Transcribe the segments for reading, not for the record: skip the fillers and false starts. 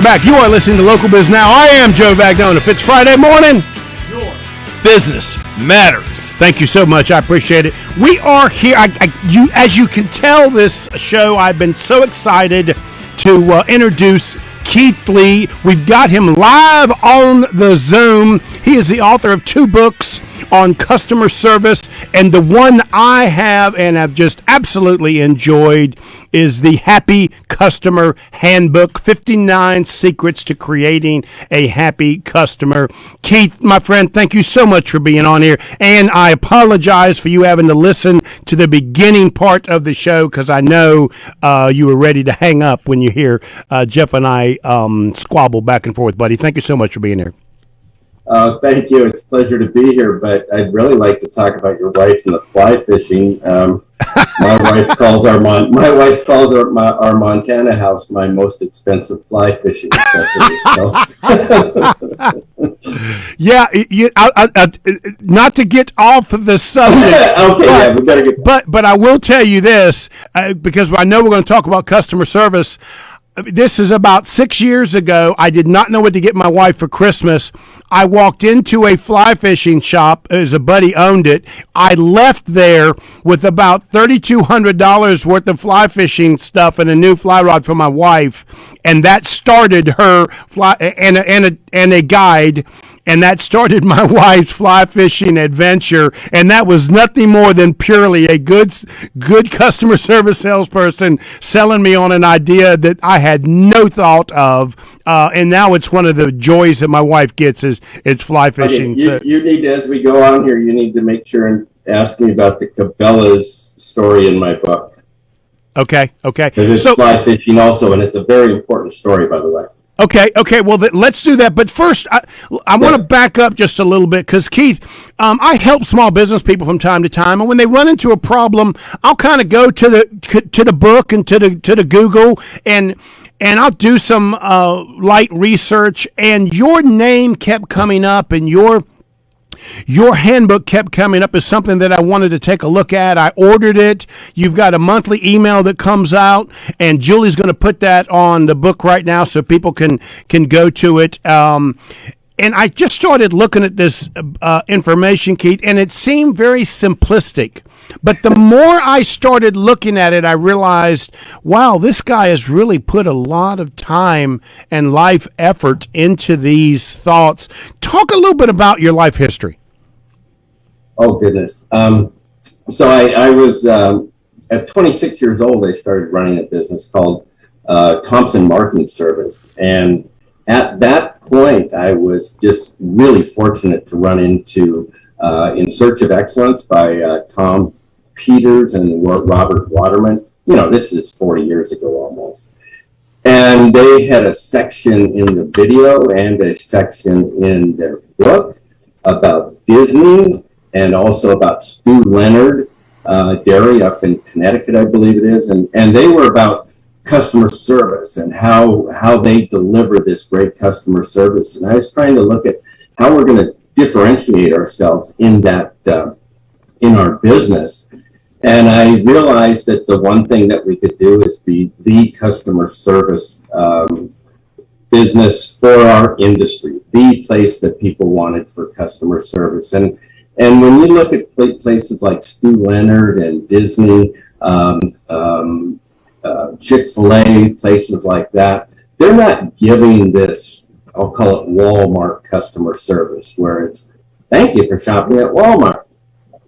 back. You are listening to Local Biz Now. I am Joe Vagnone. If it's Friday morning, your business matters. Thank you so much. I appreciate it. We are here. As you can tell, this show, I've been so excited to introduce Keith Lee. We've got him live on the Zoom. He is the author of 2 books on customer service, and the one I have and have just absolutely enjoyed is the Happy Customer Handbook, 59 Secrets to Creating a Happy Customer. Keith, my friend, thank you so much for being on here, and I apologize for you having to listen to the beginning part of the show because I know you were ready to hang up when you hear Jeff and I squabble back and forth, buddy. Thank you so much for being here. Thank you. It's a pleasure to be here, but I'd really like to talk about your wife and the fly fishing. My wife calls our Montana house my most expensive fly fishing accessory. So. Yeah, not to get off of the subject. Okay, we gotta get. But I will tell you this because I know we're going to talk about customer service. This is about 6 years ago. I did not know what to get my wife for Christmas. I walked into a fly fishing shop as a buddy owned it. I left there with about $3,200 worth of fly fishing stuff and a new fly rod for my wife, and that started her fly and a guide. And that started my wife's fly fishing adventure, and that was nothing more than purely a good customer service salesperson selling me on an idea that I had no thought of, and now it's one of the joys that my wife gets is it's fly fishing. Okay, you need to, as we go on here, you need to make sure and ask me about the Cabela's story in my book. Okay. Because it's fly fishing also, and it's a very important story, by the way. Okay. Well, let's do that. But first, I want to back up just a little bit because, Keith, I help small business people from time to time, and when they run into a problem, I'll kind of go to the book and to the Google, and I'll do some light research. And your name kept coming up, and your handbook kept coming up as something that I wanted to take a look at. I ordered it. You've got a monthly email that comes out, and Julie's going to put that on the book right now so people can go to it. And I just started looking at this information, Keith, and it seemed very simplistic. But the more I started looking at it, I realized, wow, this guy has really put a lot of time and life effort into these thoughts. Talk a little bit about your life history. Oh, goodness. So I was, at 26 years old, I started running a business called Thompson Marketing Service. And at that point, I was just really fortunate to run into In Search of Excellence by Tom Peters and Robert Waterman. You know, this is 40 years ago almost. And they had a section in the video and a section in their book about Disney and also about Stu Leonard Dairy up in Connecticut, I believe it is. And they were about customer service and how they deliver this great customer service. And I was trying to look at how we're going to differentiate ourselves in that in our business. And I realized that the one thing that we could do is be the customer service business for our industry, the place that people wanted for customer service. And when you look at places like Stu Leonard and Disney, Chick-fil-A, places like that, they're not giving this, I'll call it Walmart customer service, where it's, thank you for shopping at Walmart.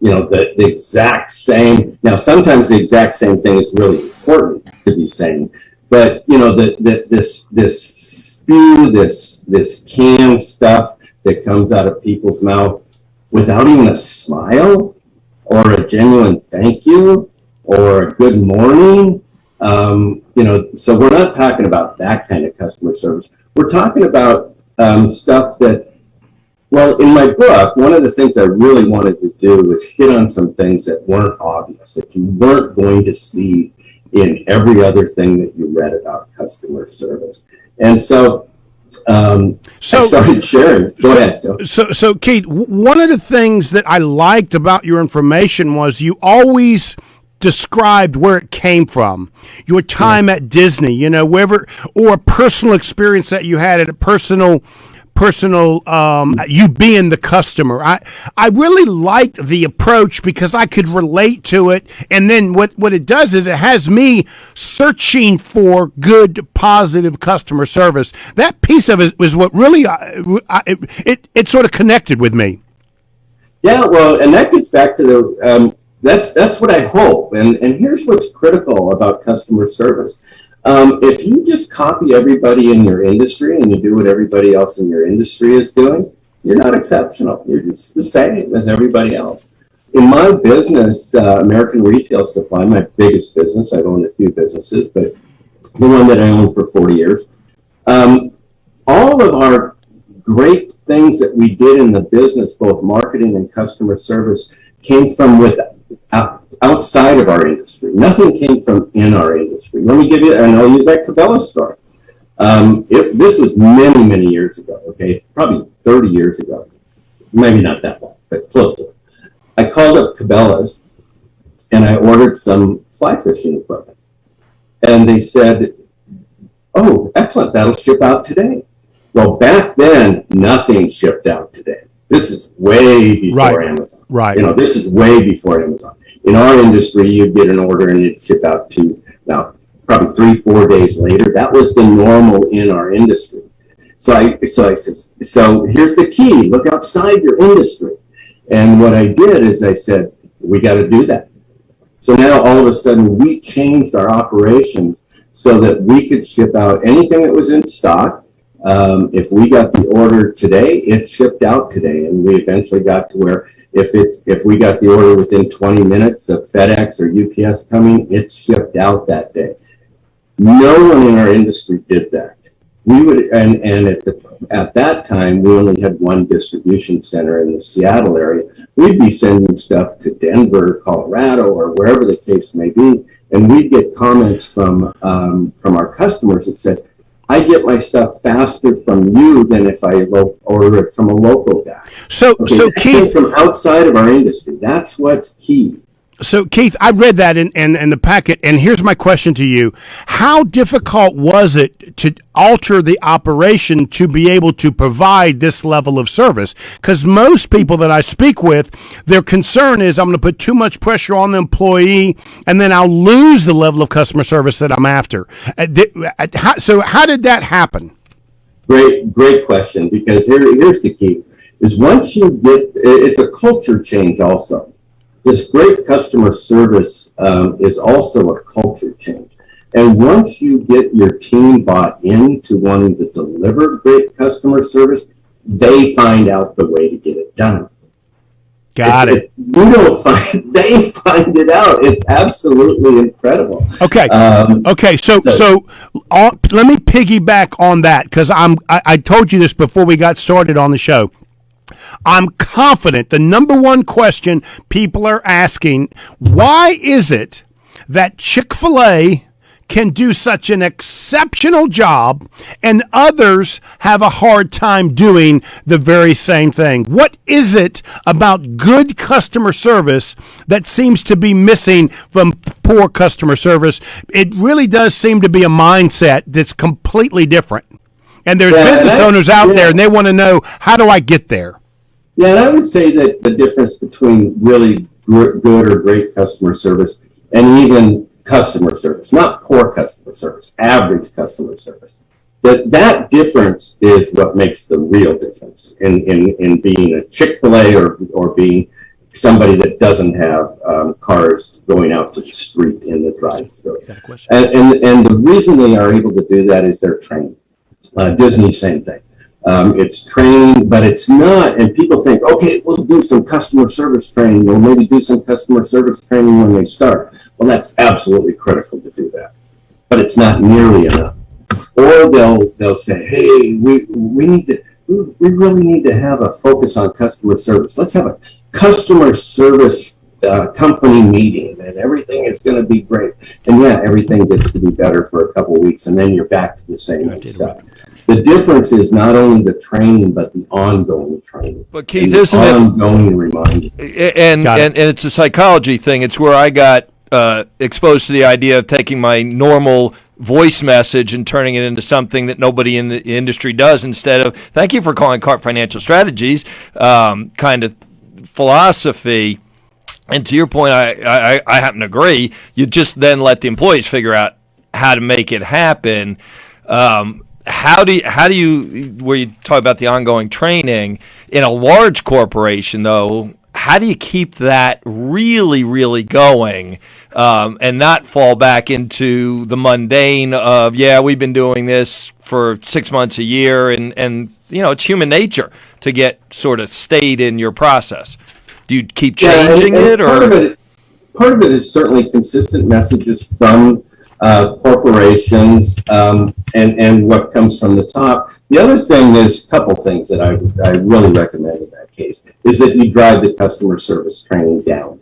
You know, the exact same. Now, sometimes the exact same thing is really important to be saying, but you know, this spew, this canned stuff that comes out of people's mouth without even a smile or a genuine thank you or a good morning. You know, so we're not talking about that kind of customer service. We're talking about stuff that. Well, in my book, one of the things I really wanted to do was hit on some things that weren't obvious, that you weren't going to see in every other thing that you read about customer service. And so I started sharing. Go ahead, Joe. So, Keith, one of the things that I liked about your information was you always described where it came from, your time at Disney, wherever, or a personal experience that you had at a personal you being the customer. I really liked the approach because I could relate to it, and then what it does is it has me searching for good, positive customer service. That piece of it was what really it sort of connected with me. Yeah, well, and that gets back to the that's what I hope, and here's what's critical about customer service. If you just copy everybody in your industry and you do what everybody else in your industry is doing, you're not exceptional. You're just the same as everybody else. In my business, American Retail Supply, my biggest business, I've owned a few businesses, but the one that I owned for 40 years, all of our great things that we did in the business, both marketing and customer service, came from outside of our industry. Nothing came from in our industry. Let me give you, and I'll use that Cabela story. This was many, many years ago, okay? Probably 30 years ago. Maybe not that long, but close to it. I called up Cabela's and I ordered some fly fishing equipment. And they said, oh, excellent, that'll ship out today. Well, back then, nothing shipped out today. This is way before Amazon. Right. This is way before Amazon. In our industry, you'd get an order and it'd ship out to, now, probably 3-4 days later. That was the normal in our industry. So I said, so here's the key. Look outside your industry. And what I did is I said, we got to do that. So now all of a sudden we changed our operations so that we could ship out anything that was in stock. If we got the order today, it shipped out today. And we eventually got to where if we got the order within 20 minutes of FedEx or UPS coming, it shipped out that day. No one in our industry did that. We would, and at that time, we only had one distribution center in the Seattle area. We'd be sending stuff to Denver, Colorado, or wherever the case may be, and we'd get comments from our customers that said, I get my stuff faster from you than if I order it from a local guy. So Keith, from outside of our industry, that's what's key. So Keith, I read that in the packet, and here's my question to you: how difficult was it to alter the operation to be able to provide this level of service? Because most people that I speak with, their concern is I'm going to put too much pressure on the employee, and then I'll lose the level of customer service that I'm after. So how did that happen? Great question, because here's the key, is once you get, it's a culture change also. This great customer service is also a culture change. And once you get your team bought into wanting to deliver great customer service, they find out the way to get it done. Got it. You don't find, they find it out. It's absolutely incredible. Okay. So let me piggyback on that, because I told you this before we got started on the show. I'm confident the number one question people are asking, why is it that Chick-fil-A can do such an exceptional job and others have a hard time doing the very same thing? What is it about good customer service that seems to be missing from poor customer service? It really does seem to be a mindset that's completely different. And there's business owners out there, and they want to know, how do I get there? Yeah, and I would say that the difference between really good or great customer service and even customer service, not poor customer service, average customer service, that difference is what makes the real difference in being a Chick-fil-A or being somebody that doesn't have cars going out to the street in the drive-thru. And the reason they are able to do that is their training. Disney, same thing. It's training, but it's not, and people think, okay, we'll do some customer service training. We'll maybe do some customer service training when they start. Well, that's absolutely critical to do that, but it's not nearly enough. Or they'll say, hey, we really need to have a focus on customer service. Let's have a customer service company meeting, and everything is going to be great. And yeah, everything gets to be better for a couple of weeks, and then you're back to the same stuff. The difference is not only the training, but the ongoing training. But Keith, isn't it ongoing reminder? And it's a psychology thing. It's where I got exposed to the idea of taking my normal voice message and turning it into something that nobody in the industry does, instead of thank you for calling Cart Financial Strategies kind of philosophy. And to your point, I happen to agree. You just then let the employees figure out how to make it happen. How do you where you talk about the ongoing training in a large corporation though? How do you keep that really, really going and not fall back into the mundane of, yeah, we've been doing this for 6 months, a year, and it's human nature to get sort of stayed in your process. Do you keep changing it? Or part of it is certainly consistent messages from corporations and what comes from the top. The other thing is a couple things that I really recommend in that case is that you drive the customer service training down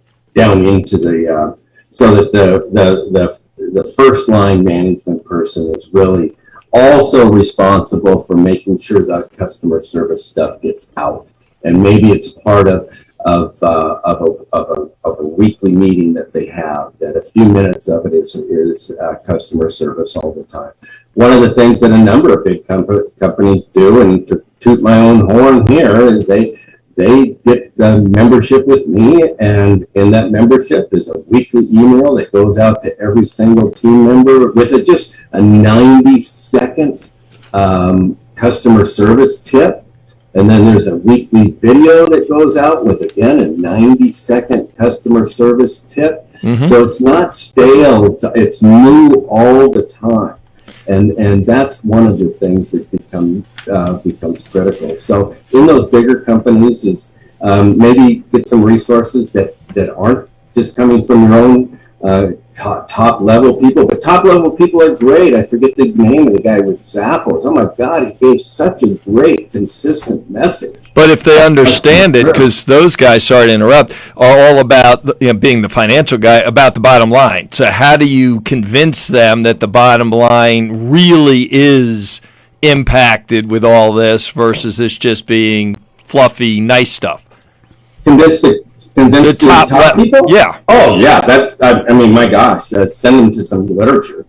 into the so that the first line management person is really also responsible for making sure that customer service stuff gets out, and maybe it's part of a weekly meeting that they have, that a few minutes of it is customer service all the time. One of the things that a number of big companies do, and to toot my own horn here, is they get the membership with me, and in that membership is a weekly email that goes out to every single team member with just a 90-second customer service tip. And then there's a weekly video that goes out with, again, a 90-second customer service tip. Mm-hmm. So it's not stale, it's new all the time. And that's one of the things that becomes critical. So in those bigger companies is maybe get some resources that aren't just coming from your own top level people, but top level people are great. I forget the name of the guy with Zappos. Oh my God, he gave such a great, consistent message. But if they understand it, because those guys, sorry to interrupt, are all about being the financial guy, about the bottom line. So how do you convince them that the bottom line really is impacted with all this versus this just being fluffy, nice stuff? Convince the top people? Yeah. Oh, yeah. That's, I mean, my gosh, send them to some literature.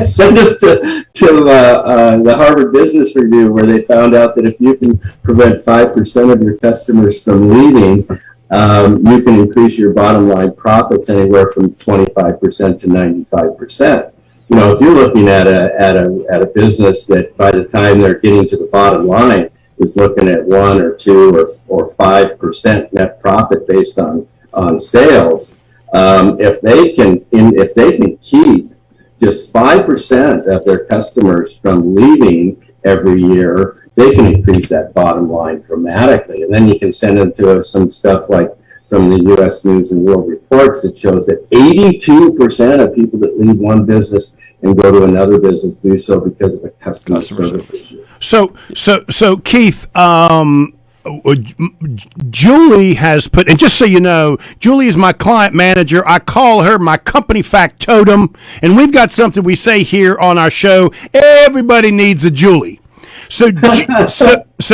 Send them to the Harvard Business Review, where they found out that if you can prevent 5% of your customers from leaving, you can increase your bottom line profits anywhere from 25% to 95%. If you're looking at a business that by the time they're getting to the bottom line is looking at 1 or 2 or 5% net profit based on sales, if they can keep just 5% of their customers from leaving every year, they can increase that bottom line dramatically. And then you can send them to some stuff like from the U.S. News and World Reports that shows that 82% of people that leave one business and go to another business do so because of a customer service issue. So Keith, Julie has put, and just so you know, Julie is my client manager. I call her my company factotum, and we've got something we say here on our show. Everybody needs a Julie. So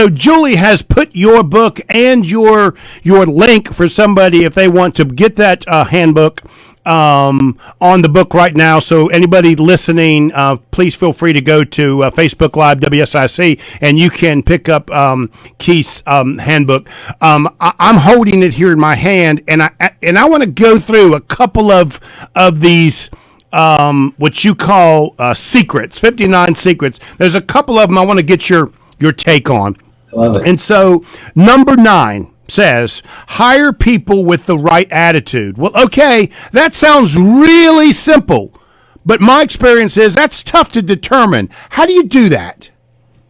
Julie has put your book and your link for somebody if they want to get that handbook on the book right now. So anybody listening, please feel free to go to Facebook Live WSIC, and you can pick up Keith's handbook. I'm holding it here in my hand, and I want to go through a couple of these. What you call secrets, 59 secrets. There's a couple of them I want to get your take on. Love it. And so number 9 says, hire people with the right attitude. Well, okay, that sounds really simple, but my experience is that's tough to determine. How do you do that?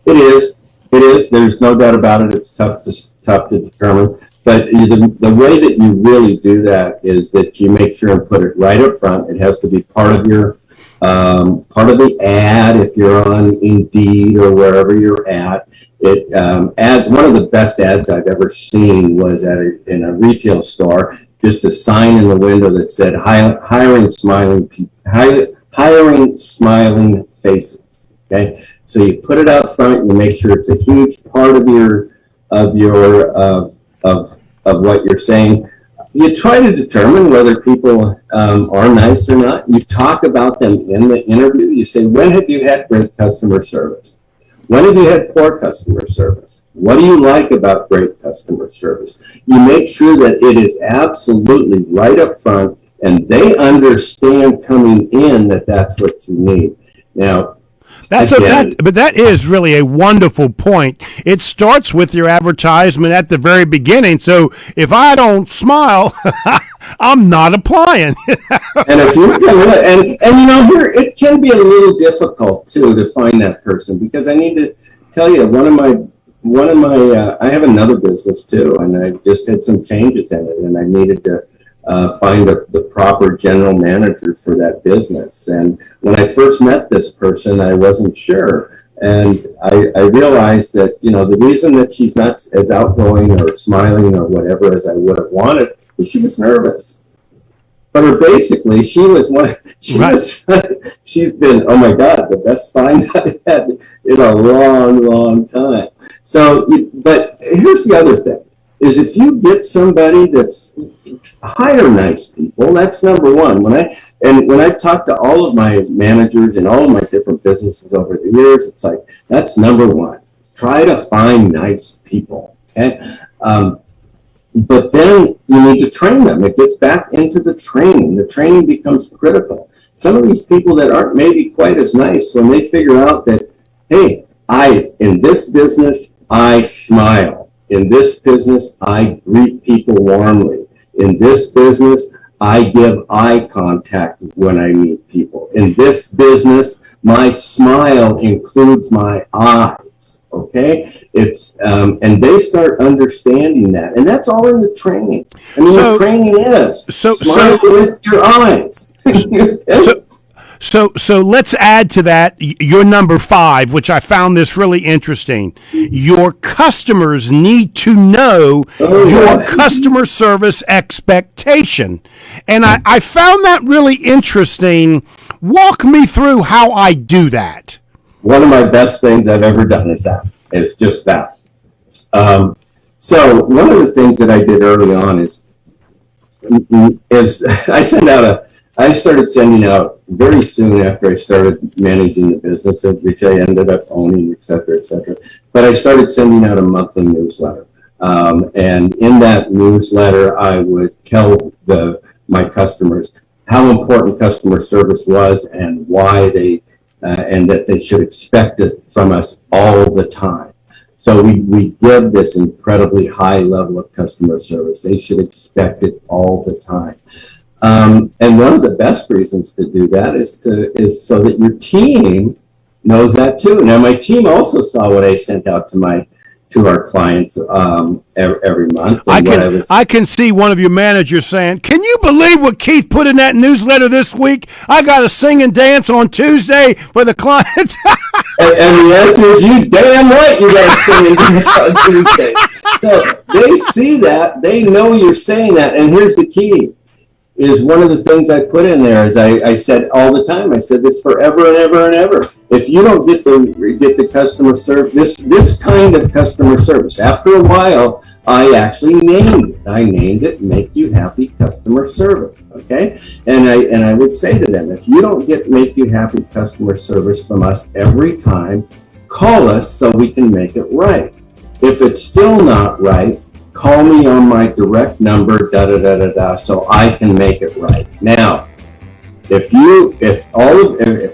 It is. There's no doubt about it. It's tough to determine. But the way that you really do that is that you make sure and put it right up front. It has to be part of your part of the ad if you're on Indeed or wherever you're at. It ads. One of the best ads I've ever seen was in a retail store. Just a sign in the window that said hiring smiling faces. Okay, so you put it out front. You make sure it's a huge part of your of what you're saying. you try to determine whether people are nice or not. You talk about them in the interview. You say, when have you had great customer service? When have you had poor customer service? What do you like about great customer service? You make sure that it is absolutely right up front, and they understand coming in that that's what you need. Now, but that is really a wonderful point. It starts with your advertisement at the very beginning. So if I don't smile, I'm not applying. And if you here it can be a little difficult too to find that person, because I need to tell you, I have another business too, and I just had some changes in it, and I needed to find the proper general manager for that business. And when I first met this person, I wasn't sure. And I realized that, the reason that she's not as outgoing or smiling or whatever as I would have wanted is she was nervous. But basically, she's been, oh my God, the best find I've had in a long, long time. So, but here's the other thing. Is if you get somebody that's hire nice people, that's number one. When I talk to all of my managers and all of my different businesses over the years, it's like, that's number one. Try to find nice people, okay? But then you need to train them. It gets back into the training. The training becomes critical. Some of these people that aren't maybe quite as nice, when they figure out that, hey, in this business, I smile. In this business, I greet people warmly. In this business, I give eye contact when I meet people. In this business, my smile includes my eyes. Okay? It's and they start understanding that, and that's all in the training. I mean, the training is smile with your eyes. So let's add to that your number 5, which I found this really interesting. Your customers need to know your customer service expectation. And I found that really interesting. Walk me through how I do that. One of my best things I've ever done is just that. So one of the things that I did early on is I started sending out very soon after I started managing the business, which I ended up owning, et cetera, et cetera. But I started sending out a monthly newsletter. And in that newsletter, I would tell my customers how important customer service was and why and that they should expect it from us all the time. So we give this incredibly high level of customer service. They should expect it all the time. And one of the best reasons to do that is so that your team knows that too. Now, my team also saw what I sent out to our clients every month. I can see one of your managers saying, "Can you believe what Keith put in that newsletter this week? I got to sing and dance on Tuesday for the clients." and the answer is, you damn right you got to sing and dance on Tuesday. So they see that, they know you're saying that, and here's the key. Is one of the things I put in there is I said all the time, I said this forever and ever and ever. If you don't get the customer service, this kind of customer service, after a while, I actually named it. I named it Make You Happy Customer Service, okay? And I would say to them, if you don't get Make You Happy Customer Service from us every time, call us so we can make it right. If it's still not right, call me on my direct number, so I can make it right. Now, if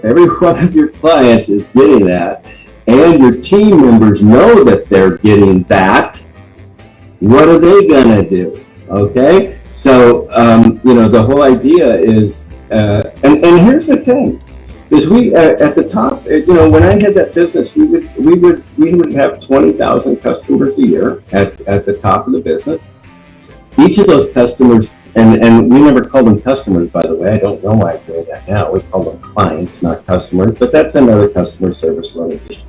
every one of your clients is getting that, and your team members know that they're getting that, what are they gonna do? Okay, so the whole idea is, and here's the thing. Is we at the top, when I had that business, we would have 20,000 customers a year at the top of the business. Each of those customers, and we never called them customers, by the way. I don't know why I'm doing that now. We call them clients, not customers. But that's another customer service related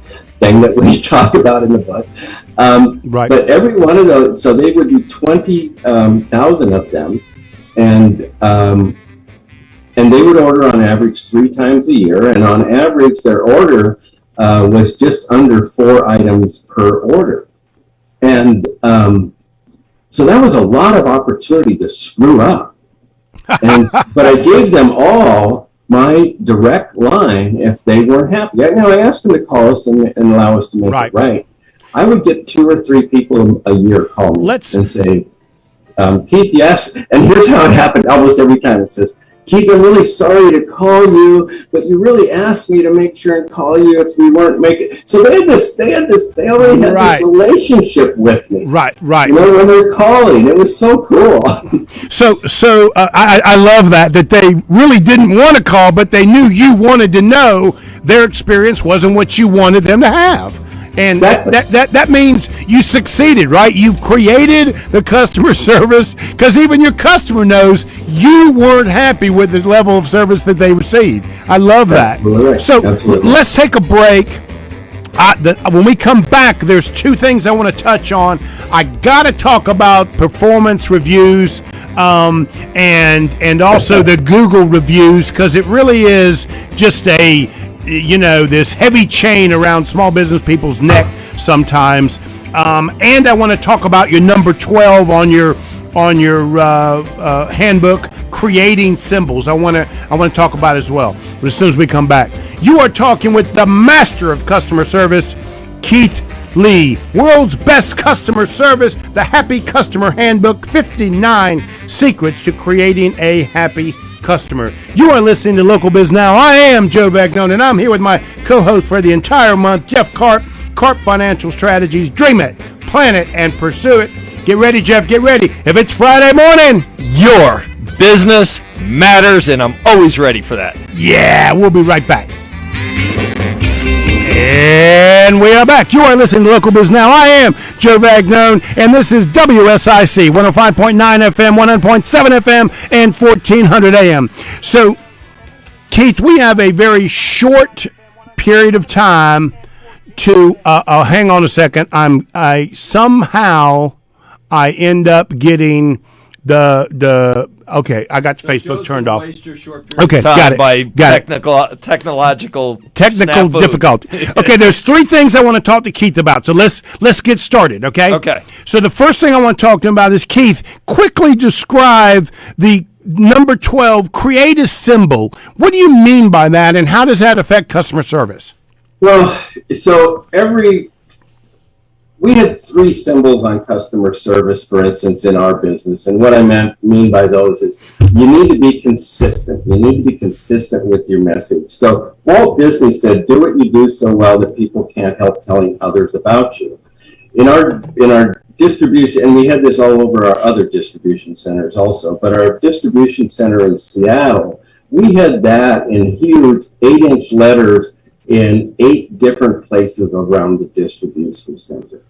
thing that we talk about in the book. Right. But every one of those, so they would be 20,000 of them, and they would order on average 3 times a year, and on average their order was just under 4 items per order. And So that was a lot of opportunity to screw up. But I gave them all my direct line if they weren't happy. Now, I asked them to call us and allow us to make it right. I would get 2 or 3 people a year call me and say, Keith, yes. And here's how it happened almost every time. It says, Keith, I'm really sorry to call you, but you really asked me to make sure and call you if we weren't making. So they already had this relationship with me. Right. You know, when they're calling, it was so cool. So I love that they really didn't want to call, but they knew you wanted to know their experience wasn't what you wanted them to have. And exactly. that means you succeeded, right? You've created the customer service because even your customer knows you weren't happy with the level of service that they received. I love that. Absolutely. So Absolutely. Let's take a break. When we come back, there's 2 things I want to touch on. I got to talk about performance reviews and also the Google reviews because it really is just this heavy chain around small business people's neck sometimes. And I want to talk about your number 12 on your handbook, creating symbols. I want to talk about it as well. But as soon as we come back, you are talking with the master of customer service, Keith Lee. World's best customer service, the Happy Customer Handbook, 59 Secrets to Creating a Happy Customer. You are listening to Local Biz Now. I am Joe Vagnone, and I'm here with my co-host for the entire month, Jeff Karp, Karp Financial Strategies. Dream it, plan it, and pursue it. Get ready, Jeff, get ready. If it's Friday morning, Your business matters, and I'm always ready for that. Yeah, we'll be right back. And we are back. You are listening to Local Biz Now. I am Joe Vagnone, and this is WSIC 105.9 FM, 100.7 FM, and 1400 AM. So, Keith, we have a very short period of time to hang on a second. I somehow end up getting the okay. I got Facebook turned off. Okay, got it. By got technological difficulty. Okay, there's 3 things I want to talk to Keith about. So let's get started. Okay. Okay. So the first thing I want to talk to him about is, Keith, quickly describe the number 12. Create a symbol. What do you mean by that, and how does that affect customer service? Well, so we had 3 symbols on customer service, for instance, in our business. And what I mean by those is you need to be consistent. You need to be consistent with your message. So Walt Disney said, do what you do so well that people can't help telling others about you. In our distribution, and we had this all over our other distribution centers also, but our distribution center in Seattle, we had that in huge 8-inch letters in 8 different places around the distribution center.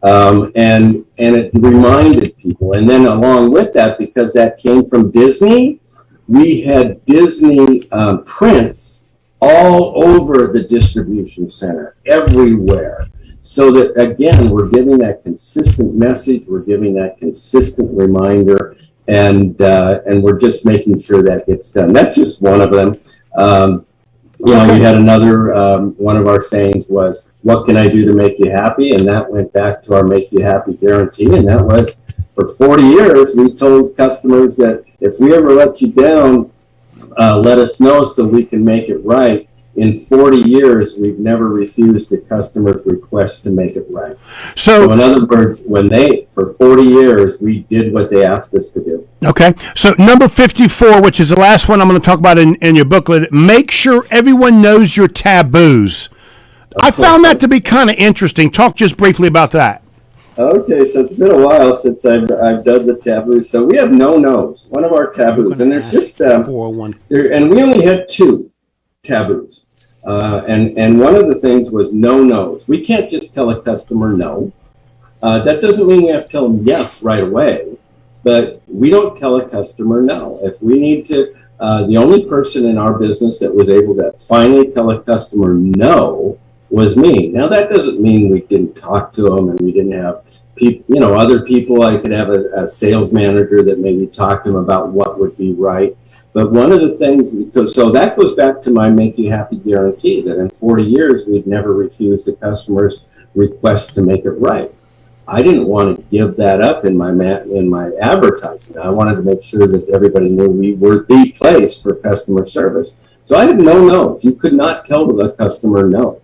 And it reminded people. And then along with that, because that came from Disney, we had Disney prints all over the distribution center, everywhere. So that, again, we're giving that consistent message, we're giving that consistent reminder, and we're just making sure that gets done. That's just one of them. We had another, one of our sayings was, what can I do to make you happy? And that went back to our Make You Happy guarantee. And that was, for 40 years, we told customers that if we ever let you down, let us know so we can make it right. In 40 years, we've never refused a customer's request to make it right. So in other words, for 40 years, we did what they asked us to do. Okay. So number 54, which is the last one I'm going to talk about in your booklet, make sure everyone knows your taboos. I found that to be kind of interesting. Talk just briefly about that. Okay, so it's been a while since I've done the taboos. So we have no-nos, one of our taboos. And there's just, and we only had 2 taboos. And one of the things was no-nos. We can't just tell a customer no. That doesn't mean we have to tell them yes right away, but we don't tell a customer no. If we need to, the only person in our business that was able to finally tell a customer no was me. Now, that doesn't mean we didn't talk to them and we didn't have people, other people. I could have a sales manager that maybe talk to them about what would be right. But one of the things, so that goes back to my Make You Happy guarantee, that in 40 years, we've never refused a customer's request to make it right. I didn't want to give that up in my advertising. I wanted to make sure that everybody knew we were the place for customer service. So I had no no's. You could not tell the customer no.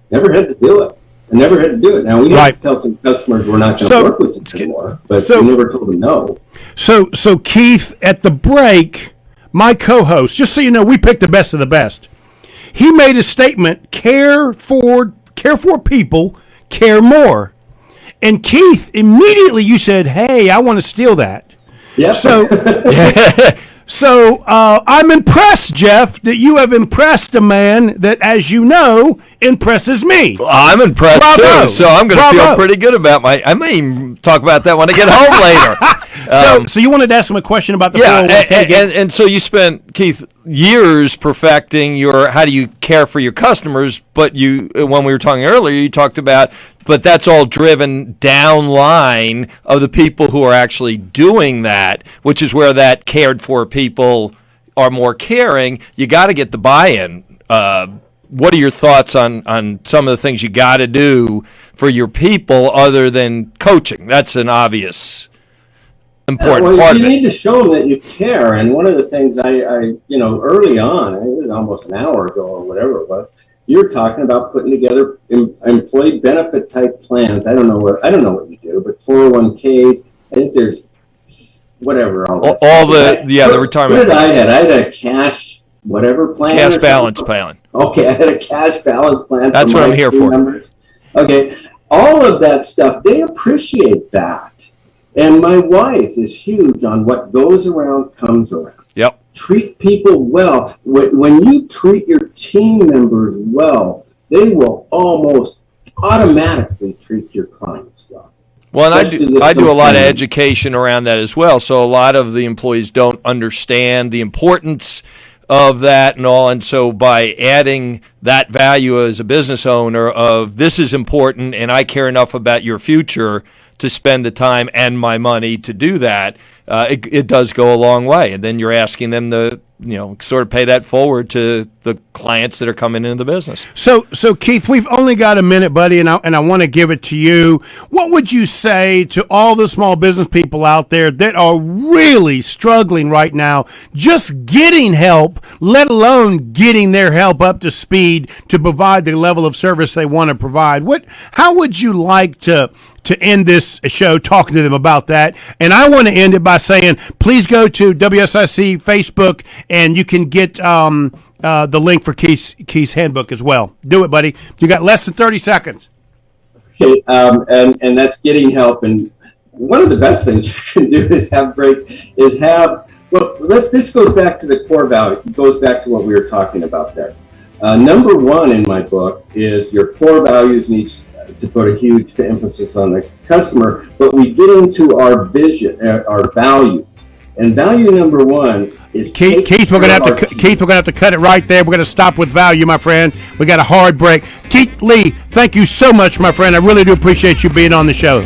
Never had to do it. I never had to do it. Now, we had to tell some customers we're not going to work with them anymore, but we never told them no. So Keith, at the break, my co-host, just so you know, we picked the best of the best. He made a statement, care for people, care more. And Keith, immediately you said, hey, I want to steal that. Yep. So I'm impressed, Jeff, that you have impressed a man that, as you know, impresses me. Well, I'm impressed too, so I'm going to feel pretty good about I may even talk about that when I get home later. So you wanted to ask him a question about the 401k? And so you spent, Keith, years perfecting how do you care for your customers, but when we were talking earlier, you talked about, but that's all driven down line of the people who are actually doing that, which is where that cared for people are more caring. You got to get the buy-in. What are your thoughts on some of the things you got to do for your people other than coaching? That's an obvious important part of it. You need to show them that you care. And one of the things I early on, it was almost an hour ago or whatever it was, you're talking about putting together employee benefit type plans. I don't know what you do, but 401ks. I think there's whatever the retirement. What did I had? I had a cash whatever plan. Cash balance plan. Okay, I had a cash balance plan. That's what I'm here for. Members. Okay, all of that stuff, they appreciate that. And my wife is huge on what goes around comes around. Yep. Treat people well. When you treat your team members well, they will almost automatically treat your clients well. Well, and I do a lot of education around that as well. So a lot of the employees don't understand the importance of that and all. And so by adding that value as a business owner of this is important and I care enough about your future to spend the time and my money to do that, it does go a long way. And then you're asking them to, sort of pay that forward to the clients that are coming into the business. So Keith, we've only got a minute, buddy, and I want to give it to you. What would you say to all the small business people out there that are really struggling right now, just getting help, let alone getting their help up to speed to provide the level of service they want to provide? How would you like to end this show talking to them about that? And I want to end it by saying, please go to WSIC Facebook and you can get the link for Keith's handbook as well. Do it, buddy. You got less than 30 seconds. Okay, and that's getting help. And one of the best things you can do this goes back to the core value. It goes back to what we were talking about there. Number one in my book is your core values needs to put a huge emphasis on the customer, but we get into our vision, our values. And value number one is Keith. We're gonna have to cut it right there. We're gonna stop with value, my friend. We got a hard break. Keith Lee, thank you so much, my friend. I really do appreciate you being on the show.